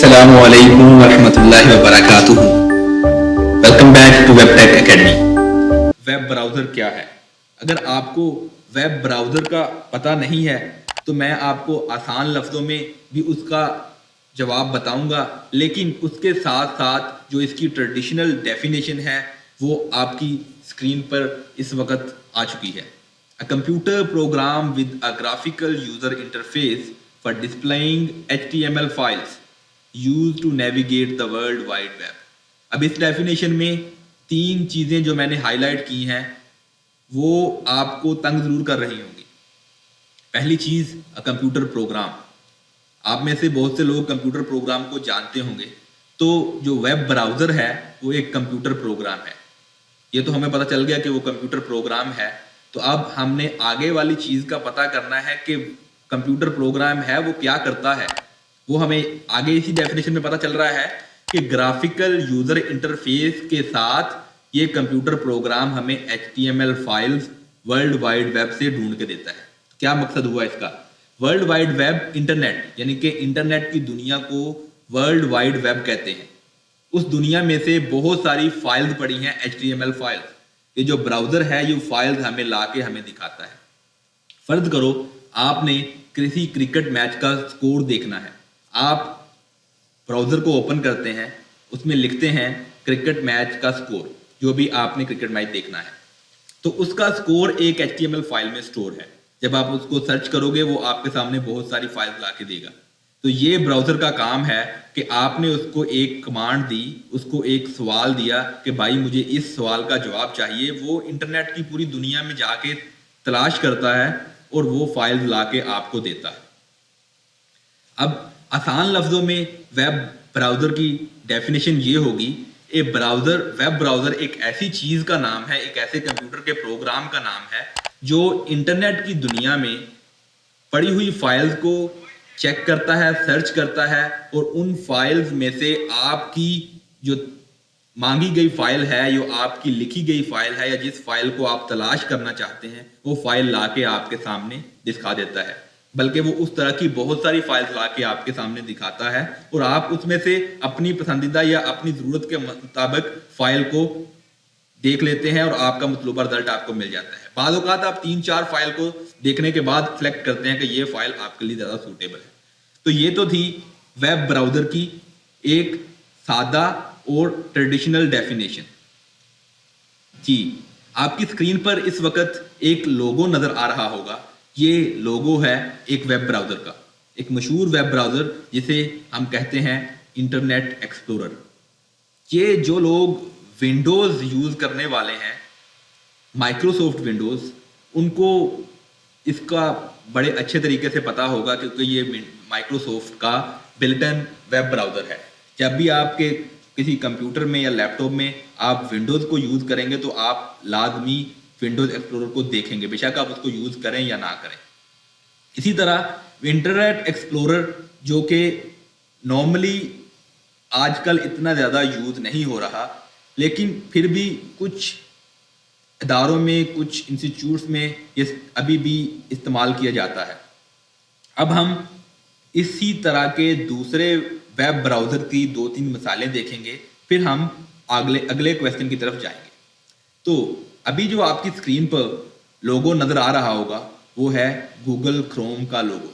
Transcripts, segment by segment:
Assalamu alaikum warahmatullahi wabarakatuh. Welcome back to WebTech Academy. Web browser क्या है? अगर आपको वेब ब्राउज़र का पता नहीं है तो मैं आपको आसान लफ्ज़ों में भी उसका जवाब बताऊंगा, लेकिन उसके साथ साथ जो इसकी ट्रेडिशनल डेफिनेशन है वो आपकी स्क्रीन पर इस वक्त आ चुकी है. A computer program with a graphical user interface for displaying HTML files used to navigate the World Wide Web. अब इस डेफिनेशन में तीन चीज़ें जो मैंने हाईलाइट की हैं वो आपको तंग ज़रूर कर रही होंगी. पहली चीज़, अ कंप्यूटर प्रोग्राम. आप में से बहुत से लोग कंप्यूटर प्रोग्राम को जानते होंगे. तो जो वेब ब्राउज़र है वो एक कंप्यूटर प्रोग्राम है. ये तो हमें पता चल गया कि वो कंप्यूटर प्रोग्राम है. तो अब हमने आगे वाली चीज़ का पता करना है कि कंप्यूटर प्रोग्राम है वो क्या करता है. वो हमें आगे इसी डेफिनेशन में पता चल रहा है कि ग्राफिकल यूज़र इंटरफेस के साथ ये कंप्यूटर प्रोग्राम हमें HTML files world wide web से ढूंढ के देता है. क्या मकसद हुआ इसका? वर्ल्ड वाइड वेब, इंटरनेट, यानी कि इंटरनेट की दुनिया को वर्ल्ड वाइड वेब कहते हैं. उस दुनिया में से बहुत सारी फाइल्स पड़ी हैं, HTML फाइल्स. ये जो ब्राउज़र है ये फाइल्स हमें ला के हमें दिखाता है. फर्ज करो आपने किसी क्रिकेट मैच का स्कोर देखना है. आप ब्राउज़र को ओपन करते हैं, उसमें लिखते हैं क्रिकेट मैच का स्कोर, जो भी आपने क्रिकेट मैच देखना है. तो उसका स्कोर एक HTML फाइल में स्टोर है. जब आप उसको सर्च करोगे वो आपके सामने बहुत सारी फाइल्स ला के देगा. तो ये ब्राउज़र का काम है कि आपने उसको एक कमांड दी, उसको एक सवाल दिया कि भाई मुझे इस सवाल का जवाब चाहिए. वो इंटरनेट की पूरी दुनिया में जाके तलाश करता है और वो फाइल्स ला के आपको देता है. अब आसान लफ्ज़ों में वेब ब्राउज़र की डेफिनेशन ये होगी, वेब ब्राउज़र एक ऐसी चीज़ का नाम है, एक ऐसे कंप्यूटर के प्रोग्राम का नाम है जो इंटरनेट की दुनिया में पड़ी हुई फाइल्स को चेक करता है, सर्च करता है और उन फाइल्स में से आपकी जो मांगी गई फाइल है, जो आपकी लिखी गई फाइल है या जिस फाइल को आप तलाश करना चाहते हैं वो फाइल ला के आपके सामने दिखा देता है. बल्कि वो उस तरह की बहुत सारी फाइल्स ला के आपके सामने दिखाता है और आप उसमें से अपनी पसंदीदा या अपनी ज़रूरत के मुताबिक फाइल को देख लेते हैं और आपका मतलूबा रिजल्ट आपको मिल जाता है. बाद औक़ात आप 3-4 फाइल को देखने के बाद सेलेक्ट करते हैं कि ये फाइल आपके लिए ज़्यादा सूटेबल है. तो ये तो थी वेब ब्राउज़र की एक सादा और ट्रेडिशनल डेफिनेशन. जी, आपकी स्क्रीन पर इस वक्त एक लोगो नज़र आ रहा होगा. ये लोगो है एक वेब ब्राउज़र का, एक मशहूर वेब ब्राउज़र जिसे हम कहते हैं इंटरनेट एक्सप्लोरर. ये जो लोग विंडोज़ यूज़ करने वाले हैं, माइक्रोसॉफ्ट विंडोज़, उनको इसका बड़े अच्छे तरीके से पता होगा क्योंकि ये माइक्रोसॉफ्ट का बिल्ट इन वेब ब्राउज़र है. जब भी आपके किसी कंप्यूटर में या लैपटॉप में आप विंडोज़ को यूज़ करेंगे तो आप लाजमी विंडोज़ एक्सप्लोरर को देखेंगे, बेशक आप उसको यूज़ करें या ना करें. इसी तरह इंटरनेट एक्सप्लोरर जो कि नॉर्मली आजकल इतना ज़्यादा यूज़ नहीं हो रहा, लेकिन फिर भी कुछ इदारों में, कुछ इंस्टीट्यूट्स में ये अभी भी इस्तेमाल किया जाता है. अब हम इसी तरह के दूसरे वेब ब्राउज़र की 2-3 मिसालें देखेंगे, फिर हम अगले क्वेश्चन की तरफ जाएंगे. तो अभी जो आपकी स्क्रीन पर लोगो नज़र आ रहा होगा वो है गूगल क्रोम का लोगो.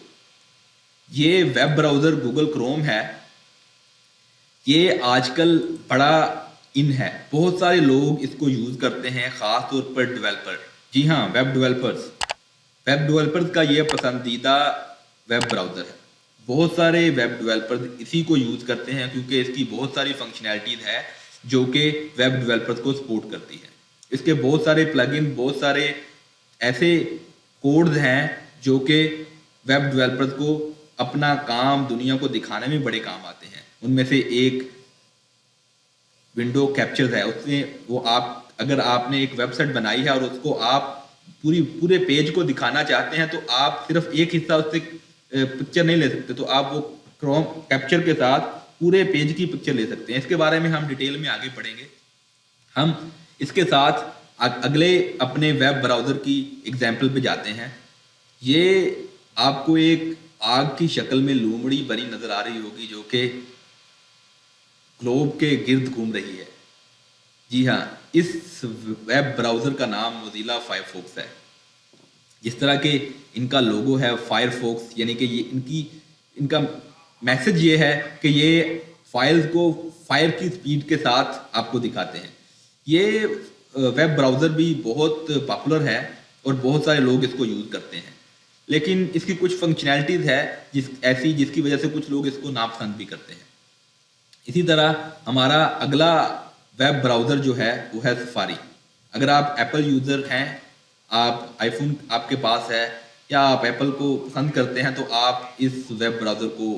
ये वेब ब्राउज़र गूगल क्रोम है. ये आजकल बड़ा इन है, बहुत सारे लोग इसको यूज़ करते हैं, ख़ास तौर पर डेवलपर. जी हाँ, वेब डेवलपर्स का ये पसंदीदा वेब ब्राउज़र है. बहुत सारे वेब डेवलपर्स इसी को यूज़ करते हैं क्योंकि इसकी बहुत सारी फंक्शनैलिटीज़ है जो कि वेब डेवलपर्स को सपोर्ट करती है. इसके बहुत सारे प्लगइन, बहुत सारे ऐसे कोड्स हैं जो कि वेब डेवलपर्स को अपना काम दुनिया को दिखाने में बड़े काम आते हैं. उनमें से एक विंडो कैप्चर है. उसमें वो आप, अगर आपने एक वेबसाइट बनाई है और उसको आप पूरे पेज को दिखाना चाहते हैं तो आप सिर्फ एक हिस्सा उससे पिक्चर नहीं ले सकते, तो आप वो क्रोम कैप्चर के साथ पूरे पेज की पिक्चर ले सकते हैं. इसके बारे में हम डिटेल में आगे पढ़ेंगे. हम इसके साथ अगले अपने वेब ब्राउज़र की एग्जाम्पल पे जाते हैं. ये आपको एक आग की शक्ल में लोमड़ी बनी नज़र आ रही होगी जो कि ग्लोब के गिर्द घूम रही है। जी हाँ, इस वेब ब्राउज़र का नाम मोज़िला फायरफॉक्स है। जिस तरह के इनका लोगो है फायरफॉक्स, यानी कि ये इनका मैसेज ये है कि ये फाइल्स को फायर की स्पीड के साथ आपको दिखाते हैं। ये वेब ब्राउज़र भी बहुत पॉपुलर है और बहुत सारे लोग इसको यूज़ करते हैं, लेकिन इसकी कुछ फंक्शनैलिटीज़ है जिसकी वजह से कुछ लोग इसको नापसंद भी करते हैं। इसी तरह हमारा अगला वेब ब्राउज़र जो है वो है सफारी। अगर आप एप्पल यूज़र हैं, आप आईफोन आपके पास है या आप एप्पल को पसंद करते हैं, तो आप इस वेब ब्राउज़र को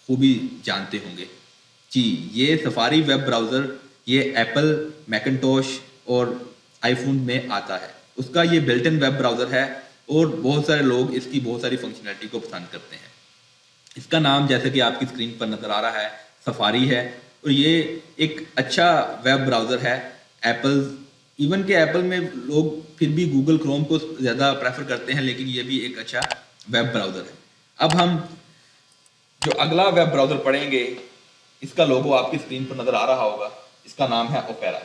खूबी जानते होंगे। जी, ये सफारी वेब ब्राउज़र ये एप्पल, मैकिन्टॉश और आईफोन में आता है। उसका ये बिल्ट इन वेब ब्राउज़र है और बहुत सारे लोग इसकी बहुत सारी फंक्शनैलिटी को पसंद करते हैं। इसका नाम जैसे कि आपकी स्क्रीन पर नज़र आ रहा है सफारी है, और ये एक अच्छा वेब ब्राउज़र है। इवन के एप्पल में लोग फिर भी गूगल क्रोम को ज़्यादा प्रेफर करते हैं, लेकिन ये भी एक अच्छा वेब ब्राउज़र है। अब हम जो अगला वेब ब्राउज़र पढ़ेंगे, इसका लोगो आपकी स्क्रीन पर नज़र आ रहा होगा। इसका नाम है ओपेरा।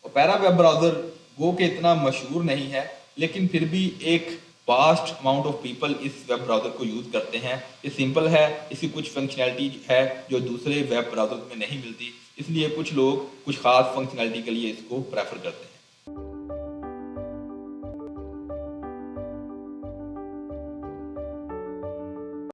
ओपेरा वेब ब्राउज़र वो कि इतना मशहूर नहीं है, लेकिन फिर भी एक वास्ट अमाउंट ऑफ पीपल इस वेब ब्राउज़र को यूज़ करते हैं। ये सिंपल है, इसकी कुछ फंक्शनैलिटी है जो दूसरे वेब ब्राउज़र में नहीं मिलती, इसलिए कुछ लोग कुछ ख़ास फंक्शनैलिटी के लिए इसको प्रेफर करते हैं।